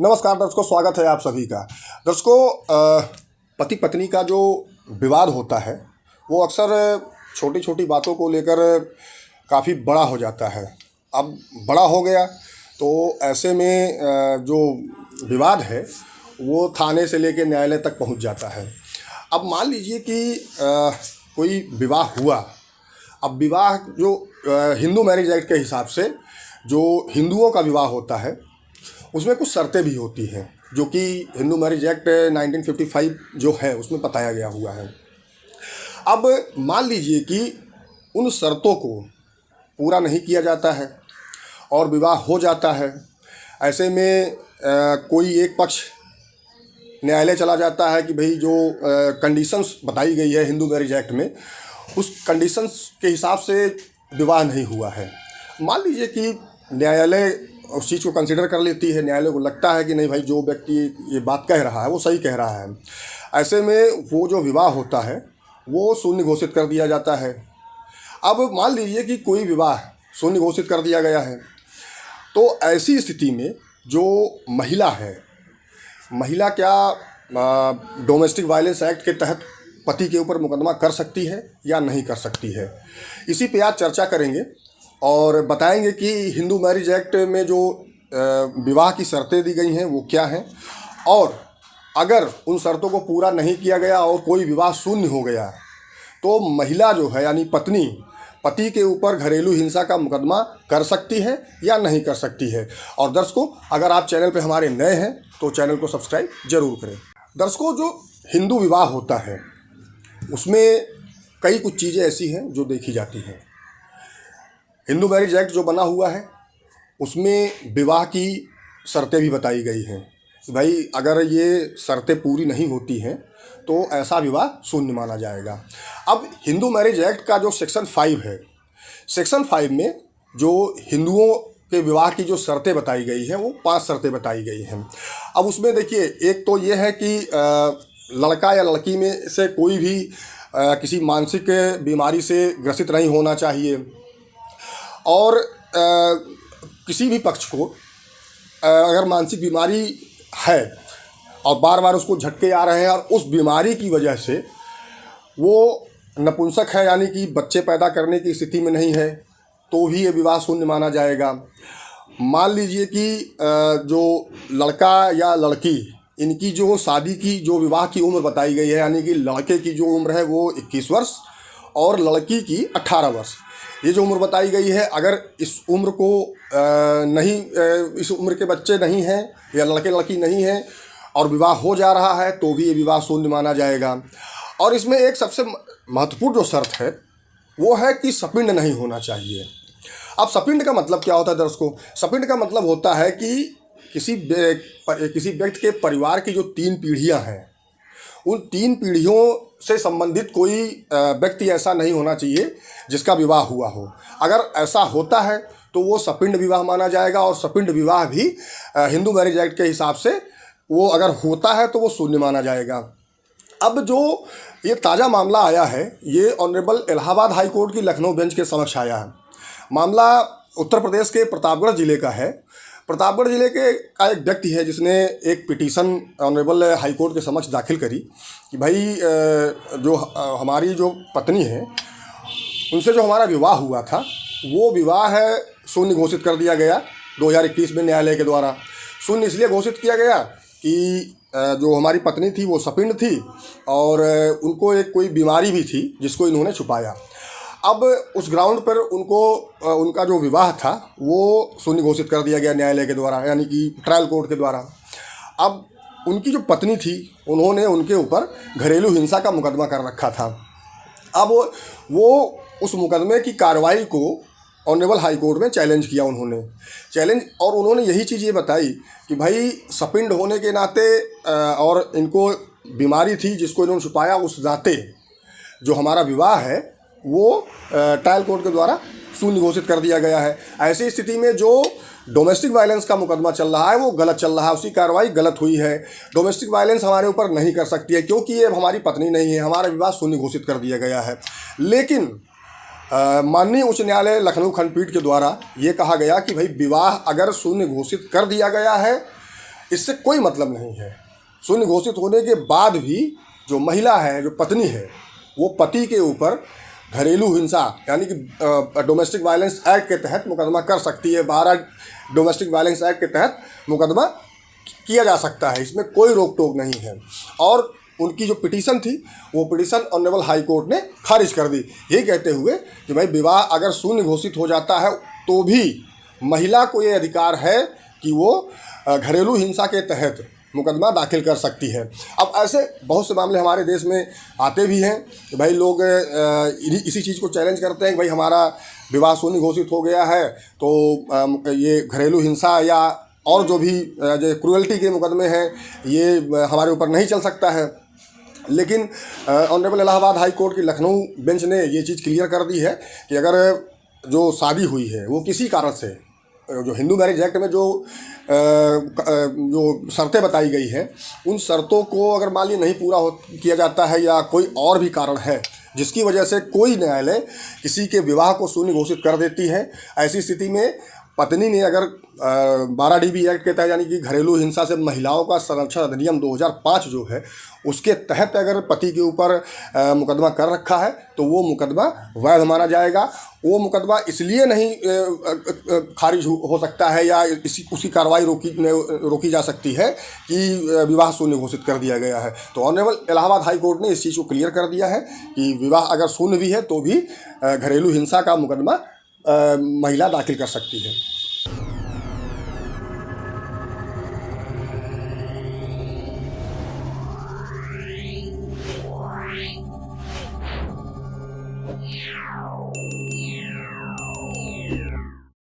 नमस्कार दर्शकों, स्वागत है आप सभी का। दर्शकों, पति पत्नी का जो विवाद होता है वो अक्सर छोटी छोटी बातों को लेकर काफ़ी बड़ा हो जाता है। अब बड़ा हो गया तो ऐसे में जो विवाद है वो थाने से लेकर न्यायालय तक पहुंच जाता है। अब मान लीजिए कि कोई विवाह हुआ। अब विवाह जो हिंदू मैरिज एक्ट के हिसाब से जो हिंदुओं का विवाह होता है उसमें कुछ शर्तें भी होती हैं, जो कि हिंदू मैरिज एक्ट 1955 जो है उसमें बताया गया हुआ है। अब मान लीजिए कि उन शर्तों को पूरा नहीं किया जाता है और विवाह हो जाता है। ऐसे में कोई एक पक्ष न्यायालय चला जाता है कि भाई जो कंडीशंस बताई गई है हिंदू मैरिज एक्ट में, उस कंडीशंस के हिसाब से विवाह नहीं हुआ है। मान लीजिए कि न्यायालय उस चीज़ को कंसिडर कर लेती है, न्यायालय को लगता है कि नहीं भाई जो व्यक्ति ये बात कह रहा है वो सही कह रहा है। ऐसे में वो जो विवाह होता है वो शून्य घोषित कर दिया जाता है। अब मान लीजिए कि कोई विवाह शून्य घोषित कर दिया गया है, तो ऐसी स्थिति में जो महिला है, महिला क्या डोमेस्टिक वायलेंस एक्ट के तहत पति के ऊपर मुकदमा कर सकती है या नहीं कर सकती है, इसी पे आज चर्चा करेंगे और बताएंगे कि हिंदू मैरिज एक्ट में जो विवाह की शर्तें दी गई हैं वो क्या हैं, और अगर उन शर्तों को पूरा नहीं किया गया और कोई विवाह शून्य हो गया तो महिला जो है यानी पत्नी पति के ऊपर घरेलू हिंसा का मुकदमा कर सकती है या नहीं कर सकती है। और दर्शकों, अगर आप चैनल पे हमारे नए हैं तो चैनल को सब्सक्राइब जरूर करें। दर्शकों, जो हिंदू विवाह होता है उसमें कई कुछ चीज़ें ऐसी हैं जो देखी जाती हैं। हिंदू मैरिज एक्ट जो बना हुआ है उसमें विवाह की शर्तें भी बताई गई हैं कि भाई अगर ये शर्तें पूरी नहीं होती हैं तो ऐसा विवाह शून्य माना जाएगा। अब हिंदू मैरिज एक्ट का जो सेक्शन 5 है, सेक्शन 5 में जो हिंदुओं के विवाह की जो शर्तें बताई गई हैं वो 5 शर्तें बताई गई हैं। अब उसमें देखिए, एक तो ये है कि लड़का या लड़की में से कोई भी किसी मानसिक बीमारी से ग्रसित नहीं होना चाहिए, और किसी भी पक्ष को अगर मानसिक बीमारी है और बार बार उसको झटके आ रहे हैं और उस बीमारी की वजह से वो नपुंसक है यानी कि बच्चे पैदा करने की स्थिति में नहीं है तो भी ये विवाह शून्य माना जाएगा। मान लीजिए कि जो लड़का या लड़की, इनकी जो शादी की जो विवाह की उम्र बताई गई है, यानी कि लड़के की जो उम्र है वो 21 वर्ष और लड़की की 18 वर्ष, ये जो उम्र बताई गई है, अगर इस उम्र को इस उम्र के बच्चे नहीं हैं या लड़के लड़की नहीं हैं और विवाह हो जा रहा है तो भी ये विवाह शून्य माना जाएगा। और इसमें एक सबसे महत्वपूर्ण जो शर्त है वो है कि सपिंड नहीं होना चाहिए। अब सपिंड का मतलब क्या होता है दर्शकों? सपिंड का मतलब होता है कि किसी व्यक्ति के परिवार की जो 3 पीढ़ियाँ हैं उन 3 पीढ़ियों से संबंधित कोई व्यक्ति ऐसा नहीं होना चाहिए जिसका विवाह हुआ हो। अगर ऐसा होता है तो वो सपिंड विवाह माना जाएगा, और सपिंड विवाह भी हिंदू मैरिज एक्ट के हिसाब से वो अगर होता है तो वो शून्य माना जाएगा। अब जो ये ताज़ा मामला आया है ये ऑनरेबल इलाहाबाद हाई कोर्ट की लखनऊ बेंच के समक्ष आया है। मामला उत्तर प्रदेश के प्रतापगढ़ ज़िले का है। प्रतापगढ़ ज़िले का एक व्यक्ति है जिसने एक पिटीशन ऑनरेबल हाई कोर्ट के समक्ष दाखिल करी कि भाई जो हमारी जो पत्नी है उनसे जो हमारा विवाह हुआ था वो विवाह शून्य घोषित कर दिया गया 2021 में न्यायालय के द्वारा। शून्य इसलिए घोषित किया गया कि जो हमारी पत्नी थी वो सपिंड थी और उनको एक कोई बीमारी भी थी जिसको इन्होंने छुपाया। अब उस ग्राउंड पर उनका जो विवाह था वो शून्य घोषित कर दिया गया न्यायालय के द्वारा, यानी कि ट्रायल कोर्ट के द्वारा। अब उनकी जो पत्नी थी उन्होंने उनके ऊपर घरेलू हिंसा का मुकदमा कर रखा था। अब वो उस मुकदमे की कार्रवाई को ऑनरेबल हाई कोर्ट में चैलेंज किया और उन्होंने यही चीज़ ये बताई कि भाई सपिंड होने के नाते और इनको बीमारी थी जिसको इन्होंने छुपाया, उस नाते जो हमारा विवाह है वो ट्रायल कोर्ट के द्वारा शून्य घोषित कर दिया गया है। ऐसी स्थिति में जो डोमेस्टिक वायलेंस का मुकदमा चल रहा है वो गलत चल रहा है, उसकी कार्रवाई गलत हुई है। डोमेस्टिक वायलेंस हमारे ऊपर नहीं कर सकती है क्योंकि ये हमारी पत्नी नहीं है, हमारा विवाह शून्य घोषित कर दिया गया है। लेकिन माननीय उच्च न्यायालय लखनऊ खंडपीठ के द्वारा ये कहा गया कि भाई विवाह अगर शून्य घोषित कर दिया गया है इससे कोई मतलब नहीं है। शून्य घोषित होने के बाद भी जो महिला है, जो पत्नी है, वो पति के ऊपर घरेलू हिंसा यानी कि डोमेस्टिक वायलेंस एक्ट के तहत मुकदमा कर सकती है। 12 डोमेस्टिक वायलेंस एक्ट के तहत मुकदमा किया जा सकता है, इसमें कोई रोक टोक नहीं है। और उनकी जो पिटीशन थी वो पिटीशन ऑनरेबल हाई कोर्ट ने खारिज कर दी, ये कहते हुए कि भाई विवाह अगर शून्य घोषित हो जाता है तो भी महिला को ये अधिकार है कि वो घरेलू हिंसा के तहत मुकदमा दाखिल कर सकती है। अब ऐसे बहुत से मामले हमारे देश में आते भी हैं कि भाई लोग इसी चीज़ को चैलेंज करते हैं कि भाई हमारा विवाह शून्य घोषित हो गया है तो ये घरेलू हिंसा या और जो भी जो क्रूअल्टी के मुकदमे हैं ये हमारे ऊपर नहीं चल सकता है। लेकिन ऑनरेबल इलाहाबाद हाई कोर्ट की लखनऊ बेंच ने ये चीज़ क्लियर कर दी है कि अगर जो शादी हुई है वो किसी कारण से, जो हिंदू मैरिज एक्ट में जो शर्तें बताई गई हैं उन शर्तों को अगर मान लीजिए नहीं पूरा किया जाता है या कोई और भी कारण है जिसकी वजह से कोई न्यायालय किसी के विवाह को शून्य घोषित कर देती है, ऐसी स्थिति में पत्नी ने अगर 12 DB एक्ट के तहत यानी कि घरेलू हिंसा से महिलाओं का संरक्षण अधिनियम 2005 जो है उसके तहत अगर पति के ऊपर मुकदमा कर रखा है तो वो मुकदमा वैध माना जाएगा। वो मुकदमा इसलिए नहीं खारिज हो सकता है या उसकी कार्रवाई रोकी जा सकती है कि विवाह शून्य घोषित कर दिया गया है। तो ऑनरेबल इलाहाबाद हाई कोर्ट ने इस चीज़ को क्लियर कर दिया है कि विवाह अगर शून्य भी है तो भी घरेलू हिंसा का मुकदमा महिला दाखिल कर सकती है। Yeah.